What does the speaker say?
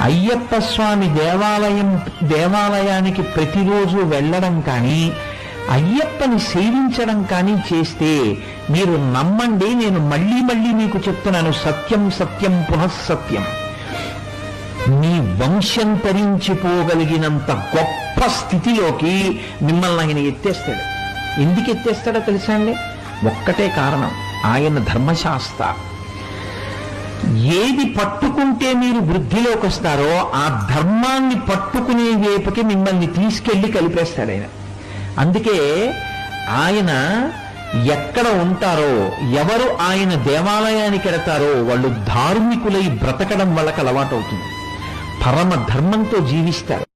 అయ్యప్ప స్వామి దేవాలయానికి ప్రతిరోజు వెళ్ళడం కానీ అయ్యప్పని సేవించడం కానీ చేస్తే మీరు నమ్మండి, నేను మళ్ళీ మళ్ళీ మీకు చెప్తున్నాను, సత్యం సత్యం పునఃసత్యం, మీ వంశం తరించిపోగలిగినంత గొప్ప స్థితిలోకి మిమ్మల్ని ఆయన ఎత్తేస్తాడు. ఎందుకు ఎత్తేస్తాడో తెలుసా అండి? ఒక్కటే కారణం, ఆయన ధర్మశాస్త్ర. ఏది పట్టుకుంటే మీరు వృద్ధిలోకి వస్తారో ఆ ధర్మాన్ని పట్టుకునే వైపుకి మిమ్మల్ని తీసుకెళ్లి కలిపేస్తాడు ఆయన. అందుకే ఆయన ఎక్కడ ఉంటారో, ఎవరు ఆయన దేవాలయానికి వెళతారో వాళ్ళు ధార్మికులై బ్రతకడం వాళ్ళకి అలవాటు అవుతుంది, పరమ ధర్మంతో జీవిస్తారు.